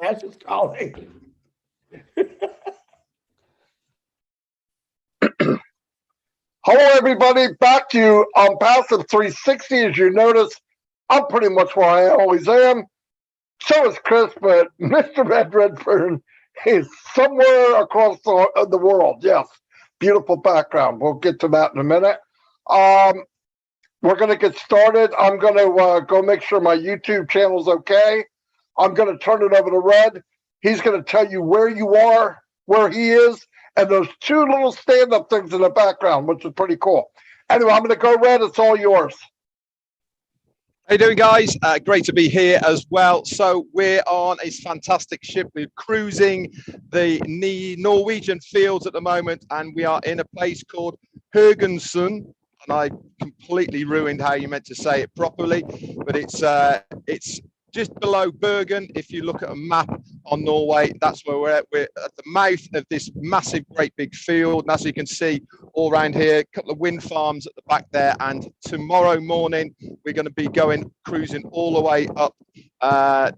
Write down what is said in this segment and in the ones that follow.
Ash is calling. Hello, everybody. Back to you on Passive 360. As you notice, I'm pretty much where I always am. So is Chris, but Mr. Redfern is somewhere across the world. Yes, beautiful background. We'll get to that in a minute. We're going to get started. I'm going to go make sure my YouTube channel's okay. I'm going to turn it over to Red. He's going to tell you where you are, where he is, and those two little stand-up things in the background, which is pretty cool. Anyway, I'm going to go, Red. It's all yours. How you doing, guys? Great to be here as well. So we're on a fantastic ship. We're cruising the Norwegian fields at the moment, and we are in a place called Haugesund. And I completely ruined how you meant to say it properly, but it's just below Bergen. If you look at a map on Norway, that's where we're at. We're at the mouth of this massive, great big field. And as you can see all around here, a couple of wind farms at the back there. And tomorrow morning, we're going to be cruising all the way up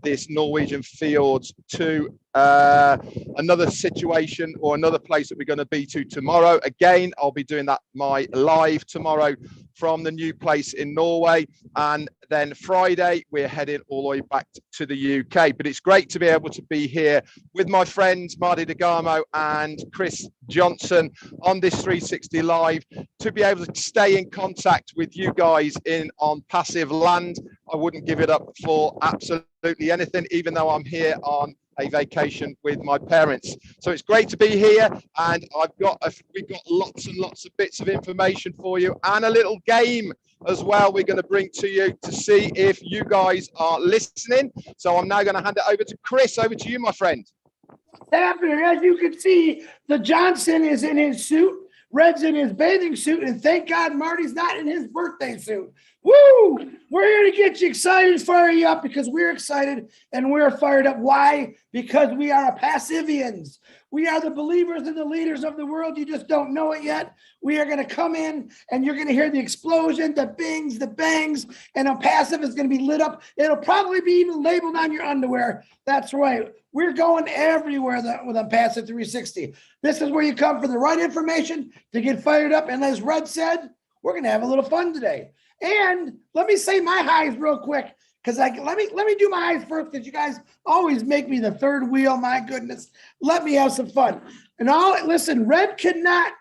this Norwegian fields to another situation or another place that we're going to be to tomorrow. Again, I'll be doing that my live tomorrow from the new place in Norway, and then Friday we're heading all the way back to the UK. But it's great to be able to be here with my friends Marty DeGamo and Chris Johnson on this 360 live, to be able to stay in contact with you guys on passive land. I wouldn't give it up for absolutely anything, even though I'm here on a vacation with my parents. So it's great to be here, and we've got lots and lots of bits of information for you, and a little game as well we're going to bring to you to see if you guys are listening. So I'm now going to hand it over to Chris. Over to you, my friend. What's happening? As you can see, the Johnson is in his suit, Red's in his bathing suit, and thank God Marty's not in his birthday suit. Woo! We're here to get you excited, fire you up, because we're excited and we're fired up. Why? Because we are Passivians. We are the believers and the leaders of the world. You just don't know it yet. We are going to come in and you're going to hear the explosion, the bings, the bangs, and a passive is going to be lit up. It'll probably be even labeled on your underwear. That's right. We're going everywhere with a Passive 360. This is where you come for the right information to get fired up. And as Red said, we're going to have a little fun today. And let me say my highs real quick, because let me do my highs first, because you guys always make me the third wheel. My goodness, let me have some fun. And listen, Red cannot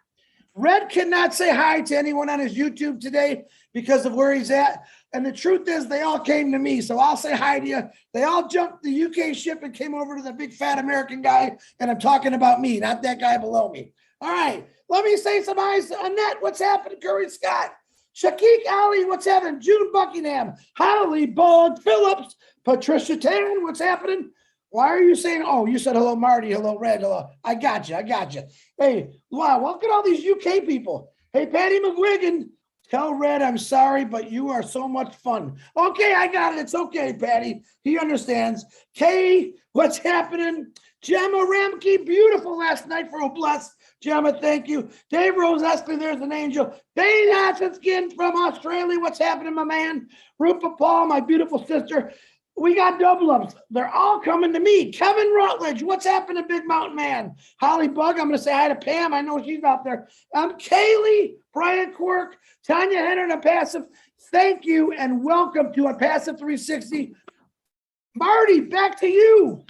say hi to anyone on his YouTube today because of where he's at. And the truth is, they all came to me, so I'll say hi to you. They all jumped the UK ship and came over to the big fat American guy, and I'm talking about me, not that guy below me. All right, let me say some highs to Annette. What's happening, Curry Scott? Shakik Ali, what's happening? June Buckingham, Holly Bald Phillips, Patricia Tan, what's happening? Why are you saying, oh, you said hello, Marty, hello, Red, hello. I got you. Hey, wow, look at all these UK people. Hey, Patty McGuigan, tell Red I'm sorry, but you are so much fun. Okay, I got it. It's okay, Patty. He understands. Kay, what's happening? Gemma Ramke, beautiful last night for Obless. Gemma, thank you. Dave Rose Estley, there's an angel. Dane Hassinskin from Australia. What's happening, my man? Rupa Paul, my beautiful sister. We got double ups. They're all coming to me. Kevin Rutledge, what's happening, Big Mountain Man? Holly Bug, I'm going to say hi to Pam. I know she's out there. Kaylee, Brian Quirk, Tanya Henner, and a Passive. Thank you and welcome to a Passive 360. Marty, back to you.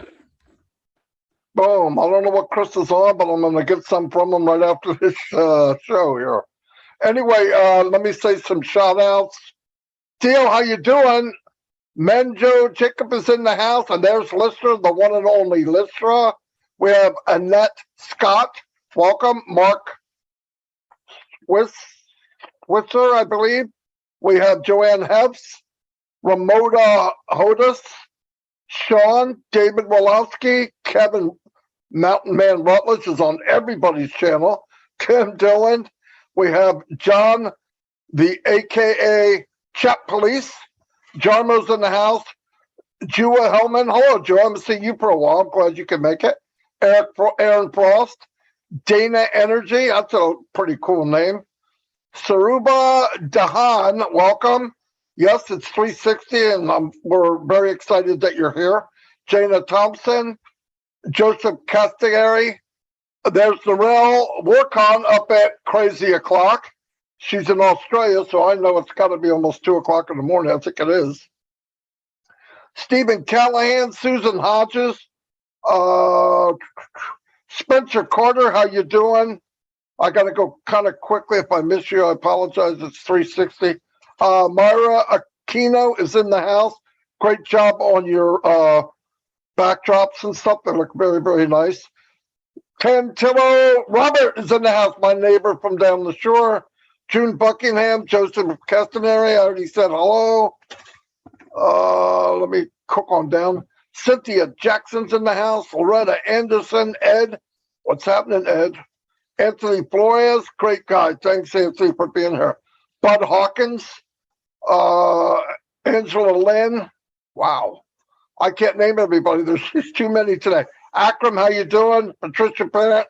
Boom. I don't know what Chris is on, but I'm going to get some from him right after this show here. Anyway, let me say some shout outs. Theo, how you doing? Menjo Jacob is in the house, and there's Lystra, the one and only Lystra. We have Annette Scott. Welcome. Mark Switzer, I believe. We have Joanne Hefts, Ramona Hodis, Sean, David Wolowski, Kevin Mountain Man Rutledge is on everybody's channel. Tim Dillon. We have John, the AKA Chat Police. Jarmo's in the house. Jua Hellman. Hello, Joe. I haven't seen you for a while. I'm glad you can make it. Aaron Frost. Dana Energy. That's a pretty cool name. Saruba Dahan. Welcome. Yes, it's 360, and we're very excited that you're here. Jana Thompson. Joseph Castiglieri. There's Narelle Warcon up at crazy o'clock. She's in Australia, so I know it's got to be almost 2 o'clock in the morning. I think it is. Stephen Callahan, Susan Hodges, Spencer Carter, how you doing? I got to go kind of quickly. If I miss you, I apologize. It's 3:60. Myra Aquino is in the house. Great job on your backdrops and stuff. They look very, very nice. Tantillo Robert is in the house, my neighbor from down the shore. June Buckingham, Joseph Castaneri, I already said hello. Let me cook on down. Cynthia Jackson's in the house. Loretta Anderson, Ed. What's happening, Ed? Anthony Flores, great guy. Thanks, Anthony, for being here. Bud Hawkins, Angela Lynn. Wow. I can't name everybody. There's just too many today. Akram, how you doing? Patricia Parent,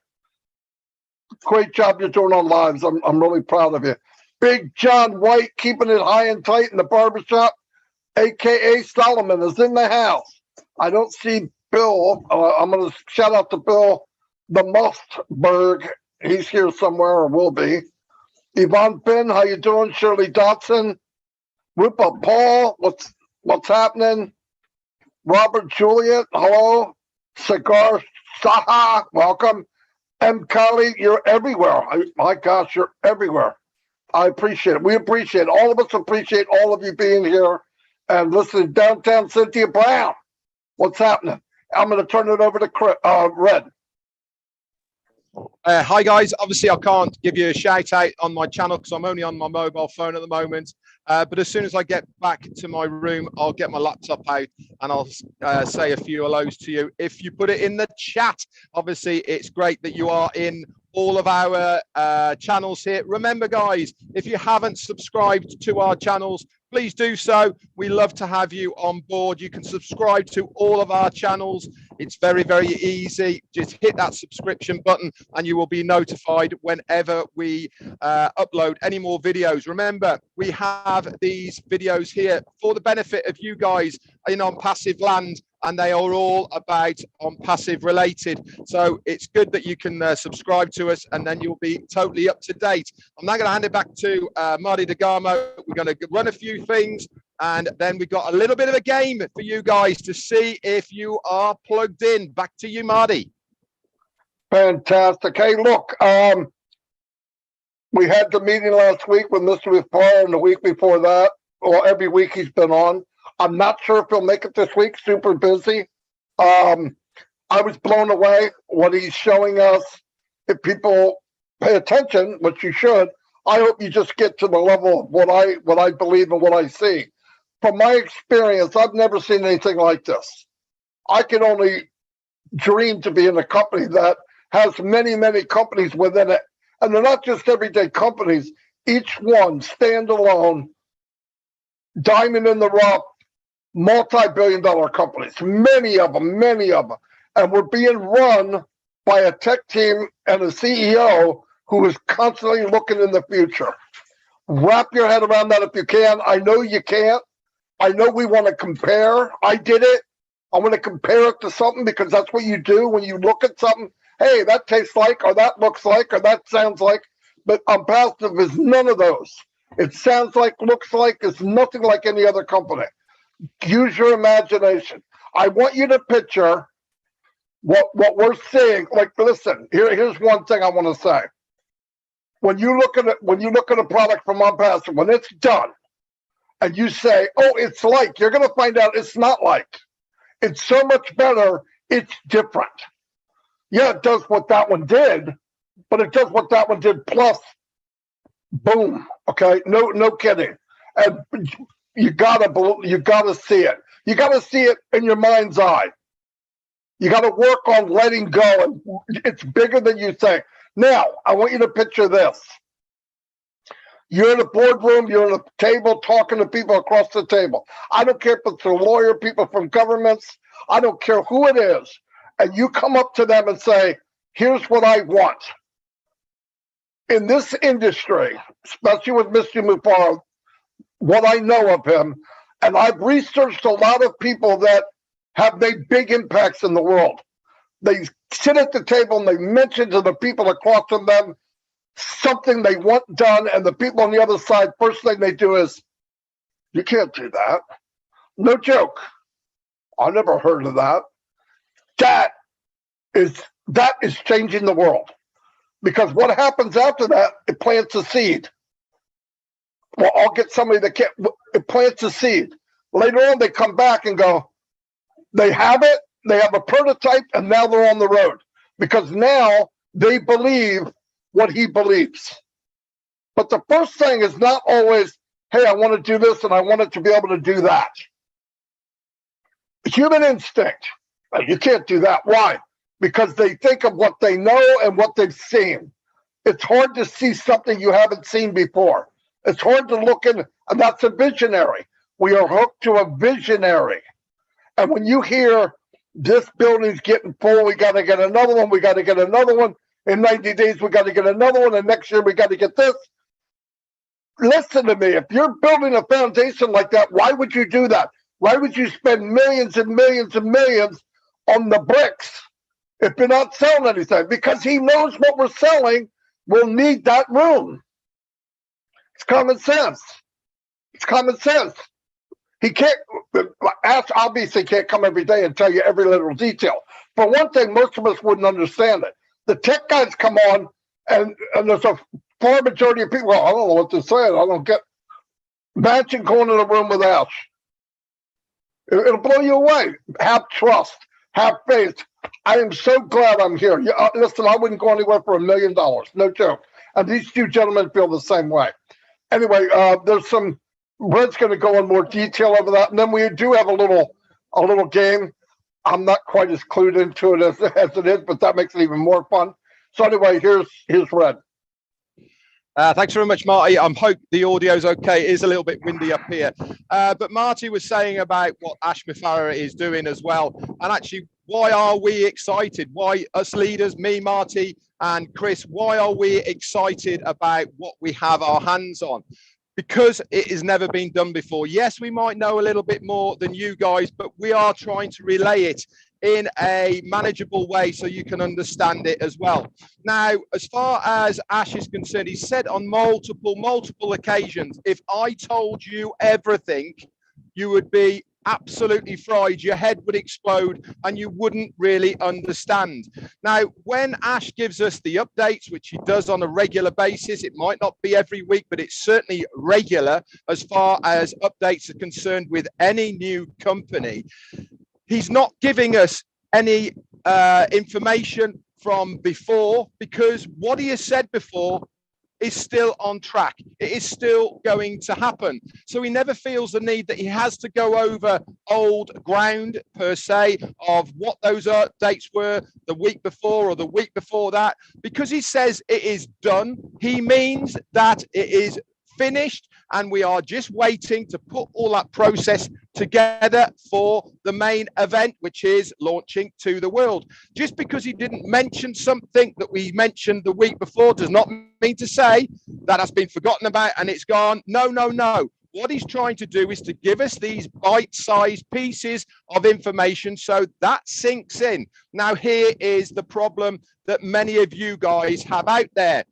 great job you're doing on lives. I'm really proud of you. Big John White, keeping it high and tight in the barbershop, a.k.a. Solomon, is in the house. I don't see Bill. I'm going to shout out to Bill the Mustberg. He's here somewhere, or will be. Yvonne Finn, how you doing? Shirley Dotson. Rupa Paul, what's happening? Robert Juliet, hello. Cigar Saha, welcome. M. Kali, you're everywhere. My gosh, you're everywhere. I appreciate it. We appreciate it. All of us appreciate all of you being here. And listen, downtown Cynthia Brown, what's happening? I'm going to turn it over to Red. Hi guys, obviously I can't give you a shout out on my channel because I'm only on my mobile phone at the moment, but as soon as I get back to my room, I'll get my laptop out and I'll say a few hellos to you. If you put it in the chat, obviously it's great that you are in all of our channels here. Remember guys, if you haven't subscribed to our channels, please do so. We love to have you on board. You can subscribe to all of our channels. It's very, very easy. Just hit that subscription button and you will be notified whenever we upload any more videos. Remember, we have these videos here for the benefit of you guys in On Passive Land, and they are all about On Passive related. So it's good that you can subscribe to us and then you'll be totally up to date. I'm now going to hand it back to Marty DeGamo. We're going to run a few things and then we've got a little bit of a game for you guys to see if you are plugged in. Back to you, Marty. Fantastic. Hey, look, we had the meeting last week with Mr. Vipar and the week before that. Well, every week he's been on. I'm not sure if he'll make it this week. Super busy. I was blown away what he's showing us. If people pay attention, which you should, I hope you just get to the level of what I believe and what I see. From my experience, I've never seen anything like this. I can only dream to be in a company that has many, many companies within it. And they're not just everyday companies, each one standalone, diamond in the rough, multi-billion-dollar companies, many of them, and we're being run by a tech team and a CEO who is constantly looking in the future. Wrap your head around that if you can. I know you can't. I know we want to compare. I did it. I want to compare it to something because that's what you do when you look at something. Hey, that tastes like, or that looks like, or that sounds like. But Passive is none of those. It sounds like, looks like, it's nothing like any other company. Use your imagination. I want you to picture what we're seeing. Like, listen, here's one thing I want to say. When you look at a product from Passive, when it's done, and you say, "Oh, it's like," you're going to find out it's not like. It's so much better. It's different. Yeah, it does what that one did, but it does what that one did plus. Boom. Okay. No kidding. And you gotta see it. You gotta see it in your mind's eye. You gotta work on letting go, and it's bigger than you think. Now, I want you to picture this. You're in a boardroom, you're at a table talking to people across the table. I don't care if it's a lawyer, people from governments, I don't care who it is. And you come up to them and say, here's what I want. In this industry, especially with Mr. Mufaro, what I know of him, and I've researched a lot of people that have made big impacts in the world. They sit at the table and they mention to the people across from them something they want done, and the people on the other side, first thing they do is, you can't do that. No joke. I never heard of that. That is changing the world. Because what happens after that, it plants a seed. Well, I'll get somebody that can't, it plants a seed. Later on, they come back and go, they have it, they have a prototype, and now they're on the road. Because now they believe what he believes. But the first thing is not always, hey, I want to do this and I want it to be able to do that. Human instinct. You can't do that. Why? Because they think of what they know and what they've seen. It's hard to see something you haven't seen before. It's hard to look in, and that's a visionary. We are hooked to a visionary. And when you hear this building's getting full, we got to get another one, we got to get another one. In 90 days, we got to get another one, and next year we got to get this. Listen to me. If you're building a foundation like that, why would you do that? Why would you spend millions and millions and millions on the bricks if you're not selling anything? Because he knows what we're selling will need that room. It's common sense. It's common sense. He can't, Ash obviously can't come every day and tell you every little detail. For one thing, most of us wouldn't understand it. The tech guys come on, and there's a far majority of people, well, I don't know what to say. I don't get. Imagine going in a room with Ash. It'll blow you away. Have trust. Have faith. I am so glad I'm here. Listen, I wouldn't go anywhere for $1 million. No joke. And these two gentlemen feel the same way. Anyway, there's some. Red's going to go in more detail over that, and then we do have a little game. I'm not quite as clued into it as it is, but that makes it even more fun. So anyway, here's Red. Thanks very much, Marty. I hope the audio's okay. It is a little bit windy up here. But Marty was saying about what Ash Mifara is doing as well. And actually, why are we excited? Why us leaders, me, Marty, and Chris, why are we excited about what we have our hands on? Because it has never been done before. Yes, we might know a little bit more than you guys, but we are trying to relay it in a manageable way so you can understand it as well. Now, as far as Ash is concerned, he said on multiple occasions, if I told you everything, you would be absolutely fried, your head would explode, and you wouldn't really understand. Now, when Ash gives us the updates, which he does on a regular basis, it might not be every week, but it's certainly regular as far as updates are concerned with any new company. He's not giving us any information from before, because what he has said before is still on track. It is still going to happen. So he never feels the need that he has to go over old ground per se of what those updates were the week before or the week before that. Because he says it is done, he means that it is finished, and we are just waiting to put all that process together for the main event, which is launching to the world. Just because he didn't mention something that we mentioned the week before does not mean to say that has been forgotten about and it's gone. No. What he's trying to do is to give us these bite-sized pieces of information so that sinks in. Now, here is the problem that many of you guys have out there.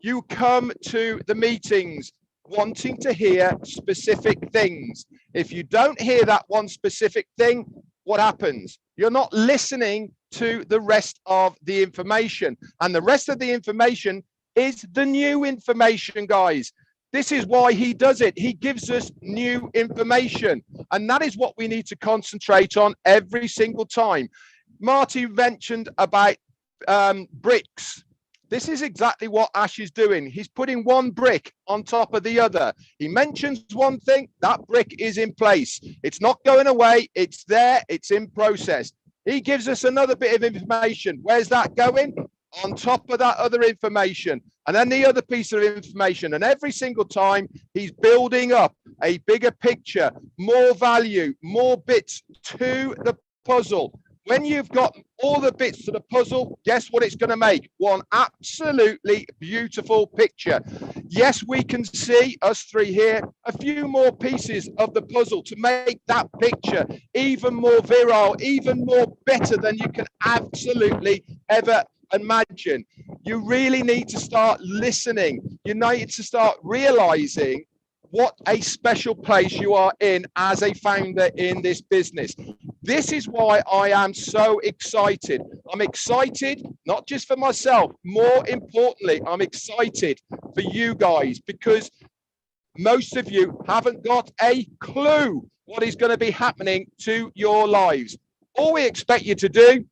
You come to the meetings wanting to hear specific things. If you don't hear that one specific thing, what happens? You're not listening to the rest of the information. And the rest of the information is the new information, guys. This is why he does it. He gives us new information. And that is what we need to concentrate on every single time. Marty mentioned about bricks. This is exactly what Ash is doing. He's putting one brick on top of the other. He mentions one thing, that brick is in place. It's not going away. It's there. It's in process. He gives us another bit of information. Where's that going? On top of that other information. And then the other piece of information. And every single time he's building up a bigger picture, more value, more bits to the puzzle. When you've got all the bits to the puzzle, guess what it's going to make? One absolutely beautiful picture. Yes, we can see, us three here, a few more pieces of the puzzle to make that picture even more virile, even more better than you can absolutely ever imagine. You really need to start listening. You need to start realizing what a special place you are in as a founder in this business. This is why I am so excited. I'm excited not just for myself, more importantly, I'm excited for you guys, because most of you haven't got a clue what is going to be happening to your lives. All we expect you to do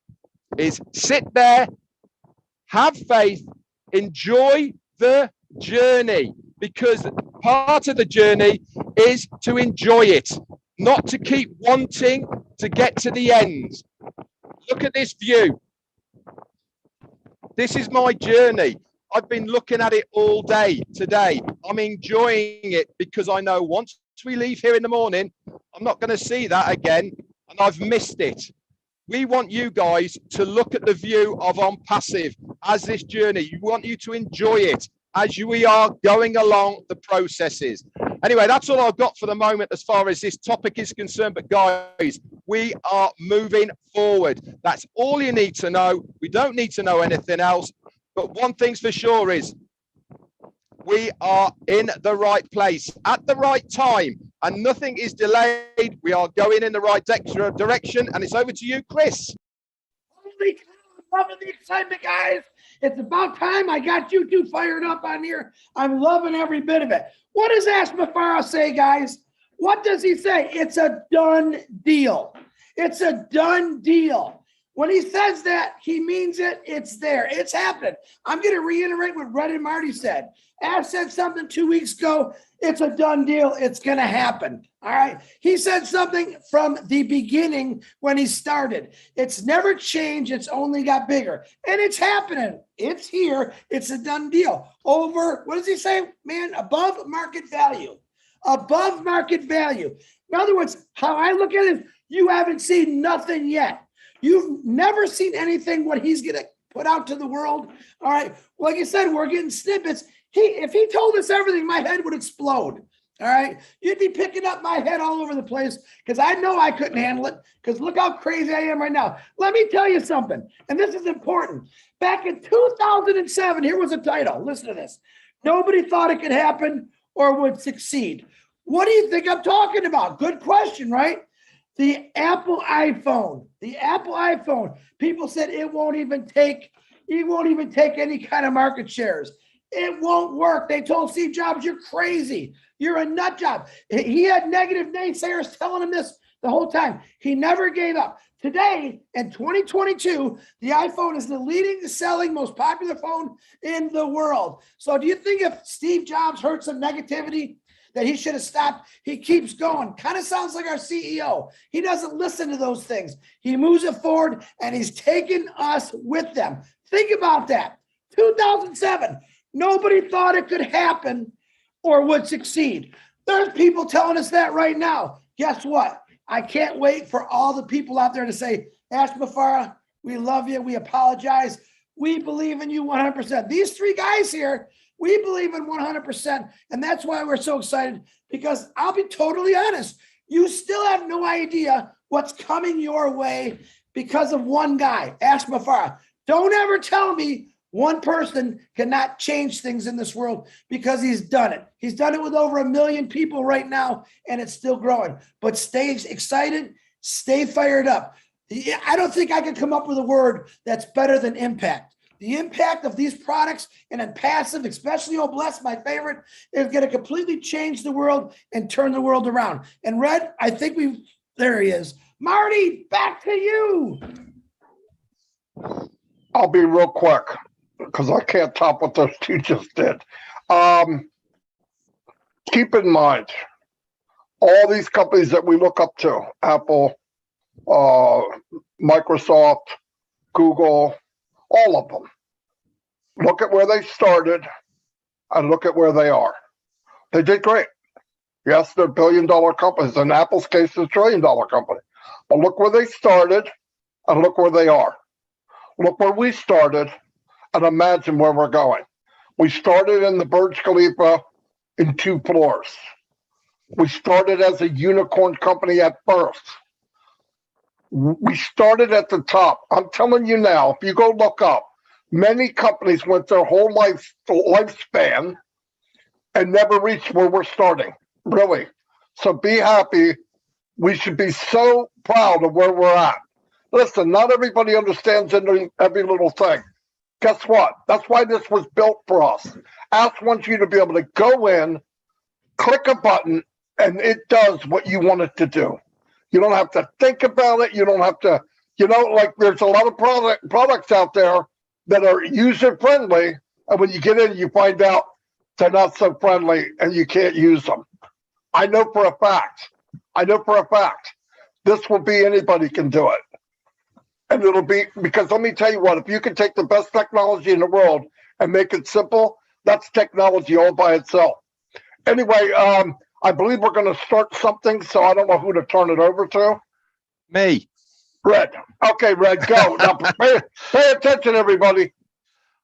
is sit there, have faith, enjoy the journey, because part of the journey is to enjoy it, not to keep wanting to get to the end. Look at this view. This is my journey. I've been looking at it all day today. I'm enjoying it because I know once we leave here in the morning, I'm not going to see that again, and I've missed it. We want you guys to look at the view of On Passive as this journey. We want you to enjoy it as we are going along the processes. Anyway, that's all I've got for the moment as far as this topic is concerned. But guys, we are moving forward. That's all you need to know. We don't need to know anything else. But one thing's for sure is we are in the right place at the right time, and nothing is delayed. We are going in the right direction, and it's over to you, Chris. Holy cow, I'm loving the excitement, guys. It's about time. I got you two fired up on here. I'm loving every bit of it. What does Ash Mafara say, guys? What does he say? It's a done deal. It's a done deal. When he says that, he means it. It's there. It's happening. I'm going to reiterate what Red and Marty said. Ash said something 2 weeks ago. It's a done deal. It's going to happen. All right. He said something from the beginning when he started. It's never changed. It's only got bigger. And it's happening. It's here. It's a done deal. Over, what does he say, man? Above market value. Above market value. In other words, how I look at it is you haven't seen nothing yet. You've never seen anything what he's going to put out to the world. All right. Like I said, we're getting snippets. If he told us everything, my head would explode. All right. You'd be picking up my head all over the place because I know I couldn't handle it, because look how crazy I am right now. Let me tell you something, and this is important. Back in 2007, here was a title. Listen to this. Nobody thought it could happen or would succeed. What do you think I'm talking about? Good question, right? The Apple iPhone. The Apple iPhone. People said it won't even take any kind of market shares. It won't work. They told Steve Jobs, you're crazy. You're a nut job. He had negative naysayers telling him this the whole time. He never gave up. Today, in 2022, the iPhone is the leading selling, most popular phone in the world. So do you think if Steve Jobs heard some negativity that he should have stopped? He keeps going. Kind of sounds like our CEO. He doesn't listen to those things. He moves it forward, and he's taking us with them. Think about that. 2007. Nobody thought it could happen or would succeed. There's people telling us that right now. Guess what? I can't wait for all the people out there to say, Ash Mafara, we love you. We apologize. We believe in you 100%. These three guys here, we believe in 100%. And that's why we're so excited, because I'll be totally honest. You still have no idea what's coming your way because of one guy, Ash Mafara. Don't ever tell me one person cannot change things in this world, because he's done it. He's done it with over 1 million people right now, and it's still growing. But stay excited, stay fired up. I don't think I can come up with a word that's better than impact. The impact of these products and in passive, especially Obless, my favorite, is going to completely change the world and turn the world around. And Red, I think there he is. Marty, back to you. I'll be real quick, because I can't top what those two just did. Keep in mind, all these companies that we look up to, Apple, Microsoft, Google, all of them, look at where they started and look at where they are. They did great. Yes, they're billion-dollar companies. In Apple's case, it's a trillion-dollar company. But look where they started and look where they are. Look where we started, and imagine where we're going. We started in the Burj Khalifa in 2 floors. We started as a unicorn company at birth. We started at the top. I'm telling you now, if you go look up, many companies went their whole lifespan and never reached where we're starting, really. So be happy. We should be so proud of where we're at. Listen, not everybody understands every little thing. Guess what? That's why this was built for us. Ask wants you to be able to go in, click a button, and it does what you want it to do. You don't have to think about it. You don't have to, like there's a lot of products out there that are user-friendly, and when you get in, you find out they're not so friendly and you can't use them. I know for a fact. This will be anybody can do it. And it'll be, because let me tell you what, if you can take the best technology in the world and make it simple, that's technology all by itself. Anyway, I believe we're going to start something, so I don't know who to turn it over to. Me. Red. Okay, Red, go. Now, pay attention, everybody.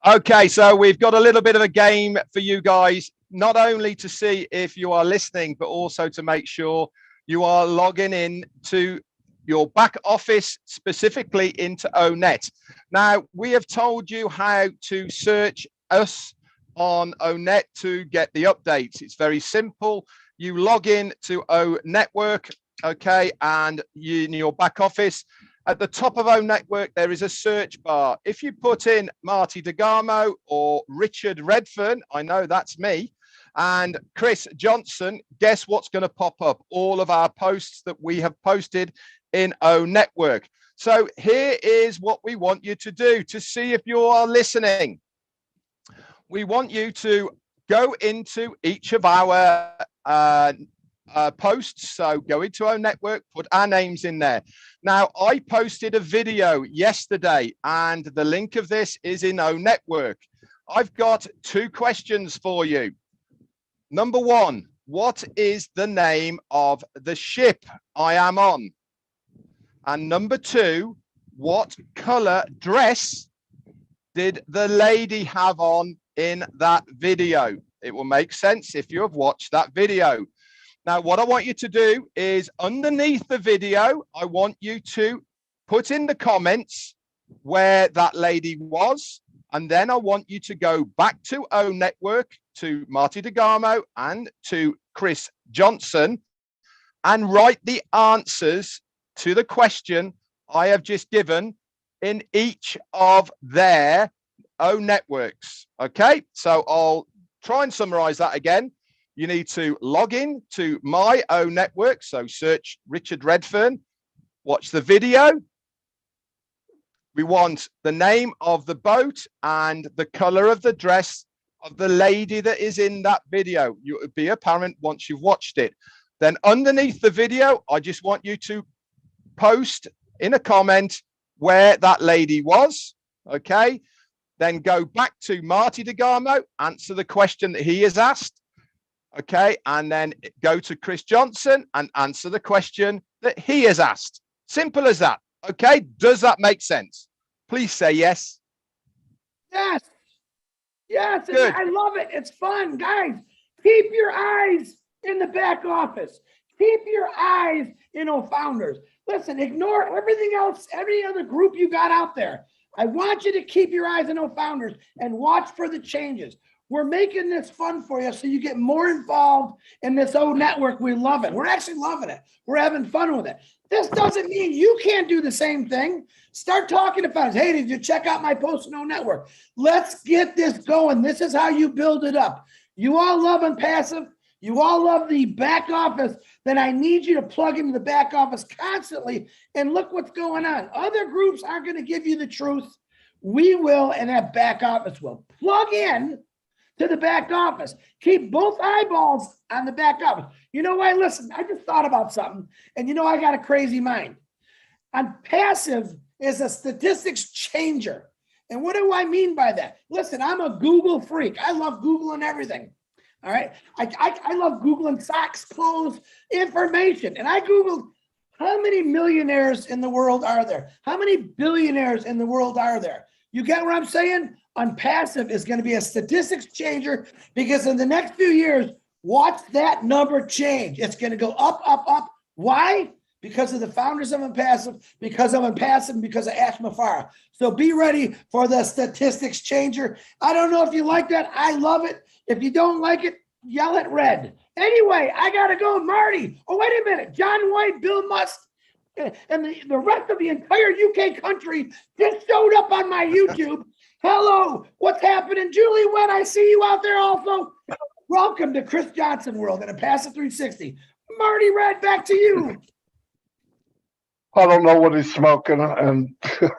Okay, so we've got a little bit of a game for you guys, not only to see if you are listening, but also to make sure you are logging in to your back office, specifically into ONET. Now, we have told you how to search us on ONET to get the updates. It's very simple. You log in to O Network, okay, and in your back office, at the top of O Network, there is a search bar. If you put in Marty DeGarmo or Richard Redfern, I know that's me, and Chris Johnson, guess what's going to pop up? All of our posts that we have posted in O Network. So here is what we want you to do to see if you are listening. We want you to go into each of our posts. So go into our network, put our names in there. Now, I posted a video yesterday, and the link of this is in O Network. I've got 2 questions for you. Number 1, what is the name of the ship I am on? And number 2, what color dress did the lady have on in that video? It will make sense if you have watched that video. Now, what I want you to do is underneath the video, I want you to put in the comments where that lady was. And then I want you to go back to O Network, to Marty DeGarmo and to Chris Johnson, and write the answers to the question I have just given in each of their O Networks. Okay, so I'll try and summarize that again. You need to log in to my O Network. So search Richard Redfern, watch the video. We want the name of the boat and the color of the dress of the lady that is in that video. It will be apparent once you've watched it. Then underneath the video, I just want you to post in a comment where that lady was. Okay. Then go back to Marty DeGarmo, answer the question that he has asked. Okay. And then go to Chris Johnson and answer the question that he has asked. Simple as that. Okay. Does that make sense? Please say yes. Yes. Yes. Good. I love it. It's fun. Guys, keep your eyes in the back office. Keep your eyes in Founders. Listen, ignore everything else, every other group you got out there. I want you to keep your eyes in Founders and watch for the changes. We're making this fun for you so you get more involved in this O Network. We love it. We're actually loving it. We're having fun with it. This doesn't mean you can't do the same thing. Start talking to founders. Hey, did you check out my post in O Network? Let's get this going. This is how you build it up. You all love Passive. You all love the back office. Then I need you to plug into the back office constantly and look what's going on. Other groups aren't going to give you the truth. We will, and that back office will. Plug in to the back office. Keep both eyeballs on the back office. You know why? Listen, I just thought about something, and I got a crazy mind. On Passive is a statistics changer. And what do I mean by that? Listen, I'm a Google freak. I love Googling everything. All right. I love Googling socks, clothes, information. And I Googled How many millionaires in the world are there? How many billionaires in the world are there? You get what I'm saying? Unpassive is going to be a statistics changer because in the next few years, watch that number change. It's going to go up, up, up. Why? Because of the founders of Unpassive, because of Unpassive, because of Ash Mafara. So be ready for the statistics changer. I don't know if you like that. I love it. If you don't like it, yell at Red. Anyway, I got to go. Marty. Oh, wait a minute. John White, Bill Must, and the rest of the entire UK country just showed up on my YouTube. Hello. What's happening? Julie Webb, I see you out there also. Welcome to Chris Johnson World and Unpassive 360. Marty Red, back to you. I don't know what he's smoking, and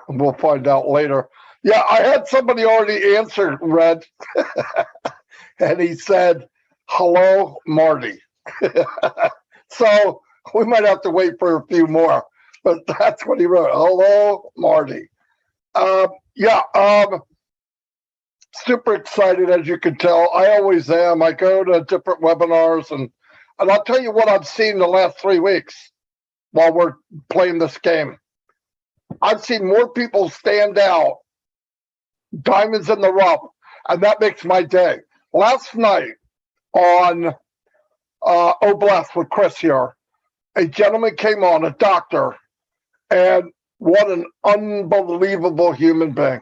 we'll find out later. Yeah, I had somebody already answer, Red, and he said, hello, Marty. So we might have to wait for a few more, but that's what he wrote. Hello, Marty. Super excited, as you can tell. I always am. I go to different webinars, and I'll tell you what I've seen the last 3 weeks while we're playing this game. I've seen more people stand out, diamonds in the rough, and that makes my day. Last night on Obless with Chris here, a gentleman came on, a doctor, and what an unbelievable human being.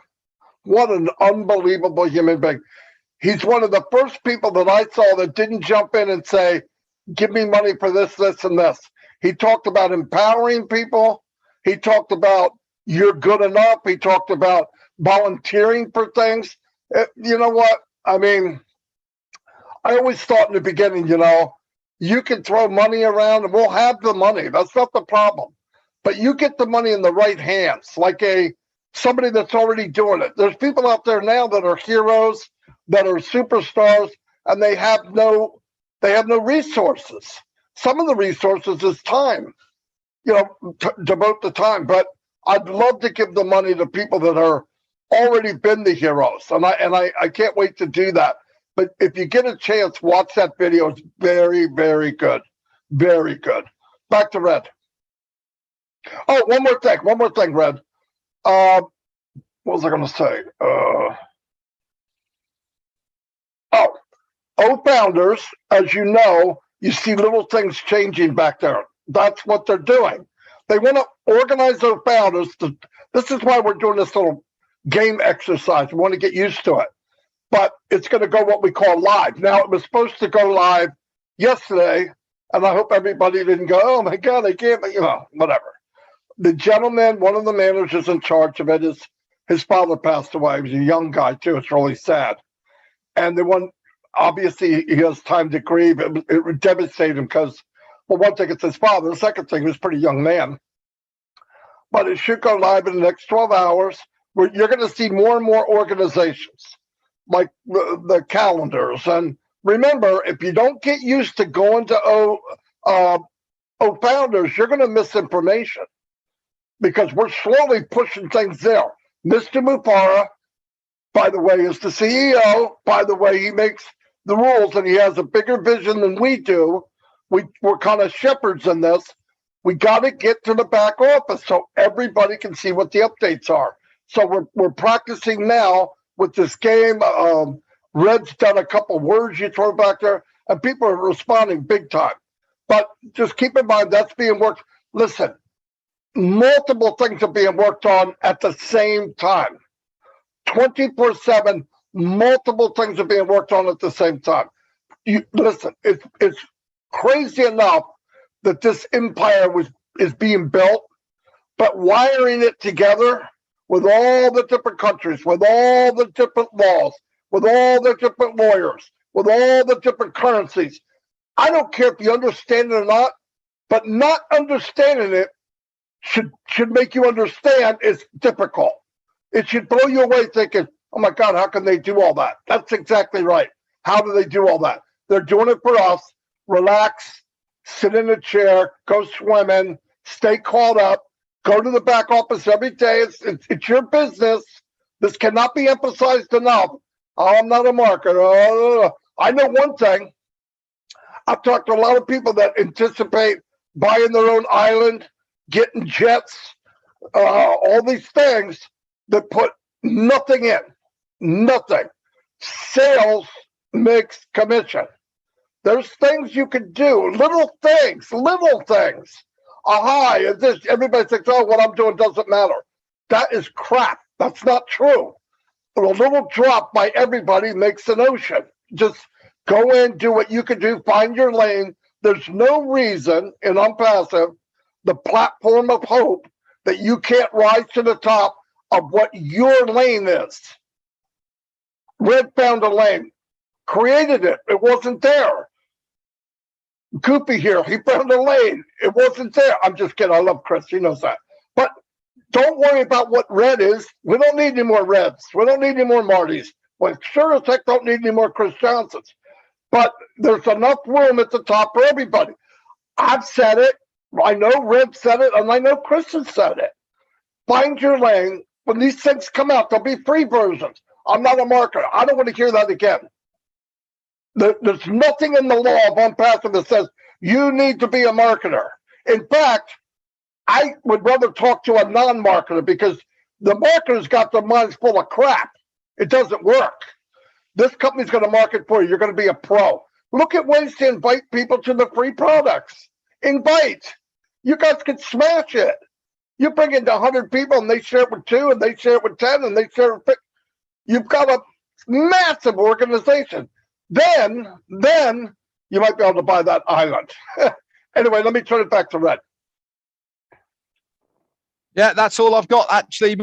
What an unbelievable human being. He's one of the first people that I saw that didn't jump in and say, give me money for this, this, and this. He talked about empowering people. He talked about you're good enough. He talked about volunteering for things. You know what? I mean, I always thought in the beginning, you can throw money around and we'll have the money. That's not the problem. But you get the money in the right hands, like somebody that's already doing it. There's people out there now that are heroes, that are superstars, and they have no resources. Some of the resources is time, devote the time. But I'd love to give the money to people that are already been the heroes, and I can't wait to do that. But if you get a chance, watch that video. It's very, very good, very good. Back to Red. Oh, one more thing, Red. What was I going to say? Founders, as you know, you see little things changing back there. That's what they're doing. They want to organize their founders. This is why we're doing this little game exercise. We want to get used to it. But it's going to go what we call live. Now, it was supposed to go live yesterday, and I hope everybody didn't go, oh, my God, I can't, whatever. The gentleman, one of the managers in charge of it, his father passed away. He was a young guy, too. It's really sad. And the one, obviously, he has time to grieve. It devastated him because, well, one thing, it's his father. The second thing, he was a pretty young man. But it should go live in the next 12 hours. Where you're going to see more and more organizations, like the calendars. And remember, if you don't get used to going to founders, you're going to miss information because we're slowly pushing things there. Mr. Mufara, by the way, is the CEO. By the way, he makes the rules and he has a bigger vision than we do. We're kind of shepherds in this. We got to get to the back office so everybody can see what the updates are. So we're practicing now with this game. Red's done a couple words you throw back there, and people are responding big time. But just keep in mind, that's being worked. Listen, multiple things are being worked on at the same time. 24/7, multiple things are being worked on at the same time. Listen, it's crazy enough that this empire is being built, but wiring it together with all the different countries, with all the different laws, with all the different lawyers, with all the different currencies. I don't care if you understand it or not, but not understanding it should make you understand it's difficult. It should blow you away thinking, oh my God, how can they do all that? That's exactly right. How do they do all that? They're doing it for us. Relax, sit in a chair, go swimming, stay caught up, go to the back office every day. It's your business. This cannot be emphasized enough. Oh, I'm not a marketer. I know one thing. I've talked to a lot of people that anticipate buying their own island, getting jets, all these things that put nothing in, nothing. Sales makes commission. There's things you can do, little things. Aha, everybody thinks, oh, what I'm doing doesn't matter. That is crap. That's not true. But a little drop by everybody makes an ocean. Just go in, do what you can do, find your lane. There's no reason in Unpassive, the platform of hope, that you can't rise to the top of what your lane is. Red found a lane, created it. It wasn't there. Goopy here, he found a lane. It wasn't there. I'm just kidding. I love Chris. He knows that. But don't worry about what red is. We don't need any more Reds. We don't need any more Martys. We sure as heck don't need any more Chris Johnsons. But there's enough room at the top for everybody. I've said it. I know Red said it, and I know Chris has said it. Find your lane. When these things come out, there'll be free versions. I'm not a marketer. I don't want to hear that again. There's nothing in the law of Unpassive that says you need to be a marketer. In fact, I would rather talk to a non-marketer because the marketer's got their minds full of crap. It doesn't work. This company's going to market for you. You're going to be a pro. Look at ways to invite people to the free products. Invite. You guys can smash it. You bring in 100 people and they share it with 2 and they share it with 10 and they share it with 50. You've got a massive organization. Then you might be able to buy that island. Anyway, let me turn it back to Red. Yeah, that's all I've got, actually,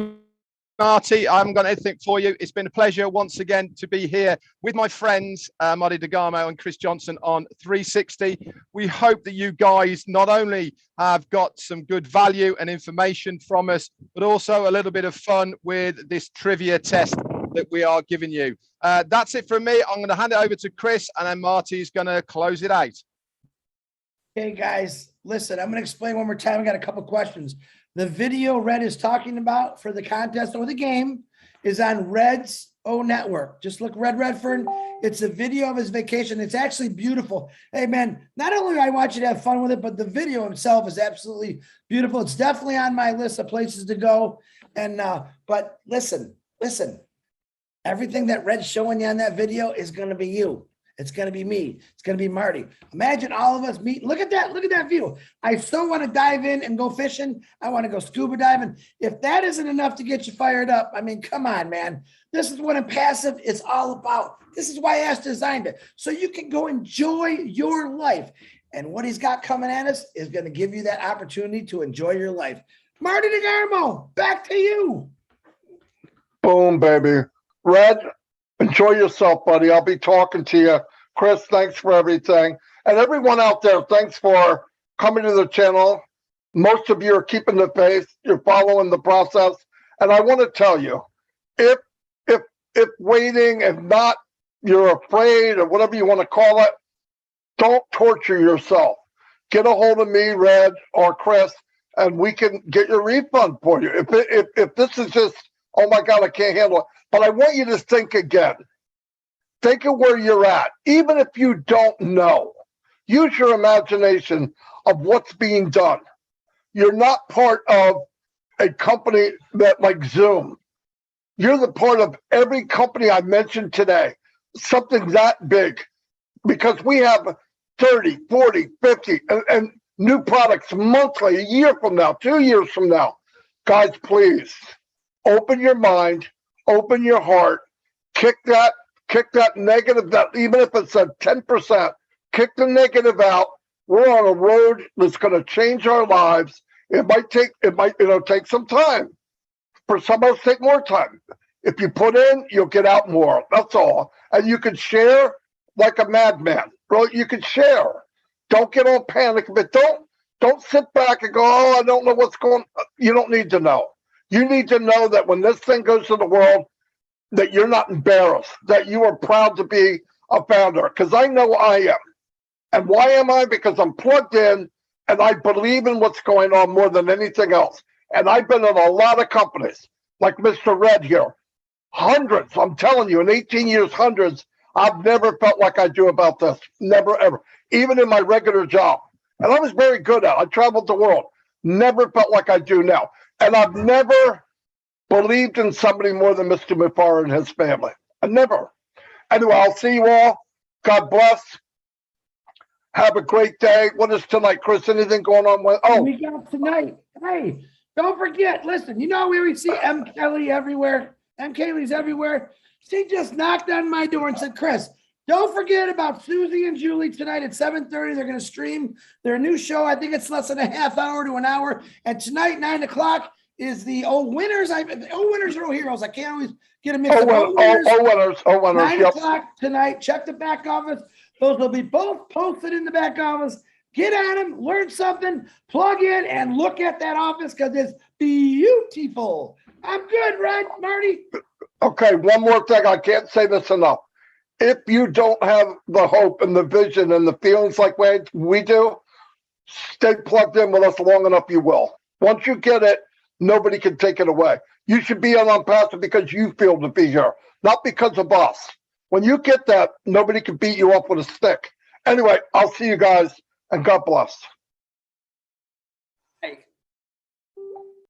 Marty. I haven't got anything for you. It's been a pleasure once again to be here with my friends, Marty DeGarmo and Chris Johnson on 360. We hope that you guys not only have got some good value and information from us, but also a little bit of fun with this trivia test that we are giving you. That's it from me. I'm going to hand it over to Chris, and then Marty's going to close it out. Okay, guys, listen, I'm going to explain one more time. I got a couple questions. The video Red is talking about for the contest or the game is on Red's O Network. Just look Red Redfern. It's a video of his vacation. It's actually beautiful. Hey, man, not only do I want you to have fun with it, but the video itself is absolutely beautiful. It's definitely on my list of places to go. And but listen, everything that Red's showing you on that video is going to be you. It's going to be me. It's going to be Marty. Imagine all of us meet. Look at that. Look at that view. I still want to dive in and go fishing. I want to go scuba diving. If that isn't enough to get you fired up, I mean, come on, man. This is what Unpassive is all about. This is why Ash designed it. So you can go enjoy your life. And what he's got coming at us is going to give you that opportunity to enjoy your life. Marty DeGarmo, back to you. Boom, baby. Red, enjoy yourself, buddy. I'll be talking to you. Chris, thanks for everything. And everyone out there, thanks for coming to the channel. Most of you are keeping the faith. You're following the process. And I want to tell you, if waiting and not, you're afraid or whatever you want to call it, don't torture yourself. Get a hold of me, Red, or Chris, and we can get your refund for you. If this is just, oh my God, I can't handle it. But I want you to think again. Think of where you're at. Even if you don't know, use your imagination of what's being done. You're not part of a company that like Zoom. You're the part of every company I mentioned today, something that big, because we have 30, 40, 50, and new products monthly, a year from now, 2 years from now. Guys, please open your mind, open your heart, kick that negative, that even if it's a 10%, kick the negative out. We're on a road that's going to change our lives. It might take some time. For some of us, take more time. If you put in, you'll get out more. That's all. And you can share like a madman. Bro, you can share. Don't get all panicked, but don't sit back and go, oh, I don't know what's going on. You don't need to know. You need to know that when this thing goes to the world, that you're not embarrassed, that you are proud to be a founder. Because I know I am. And why am I? Because I'm plugged in and I believe in what's going on more than anything else. And I've been in a lot of companies, like Mr. Red here. Hundreds, I'm telling you, in 18 years, hundreds. I've never felt like I do about this. Never, ever. Even in my regular job. And I was very good at it. I traveled the world. Never felt like I do now. And I've never believed in somebody more than Mr. Mufar and his family. I never. Anyway, I'll see you all. God bless. Have a great day. What is tonight, Chris? Anything going on with? Oh, we got tonight. Hey, don't forget. Listen, you know we see M. Kelly everywhere. M. Kelly's everywhere. She just knocked on my door and said, "Chris, don't forget about Susie and Julie tonight at 7:30. They're going to stream their new show. I think it's less than a half hour to an hour. And tonight, 9 o'clock, is the old winners. Old winners are old heroes. I can't always get a mix up. winners. 9 Yep. o'clock tonight. Check the back office. Those will be both posted in the back office. Get at them, learn something, plug in, and look at that office because it's beautiful. I'm good, right, Marty? Okay, one more thing. I can't say this enough. If you don't have the hope and the vision and the feelings like we do, stay plugged in with us long enough, you will. Once you get it, nobody can take it away. You should be on Pastor because you feel to be here, not because of us. When you get that, nobody can beat you up with a stick. Anyway, I'll see you guys, and God bless.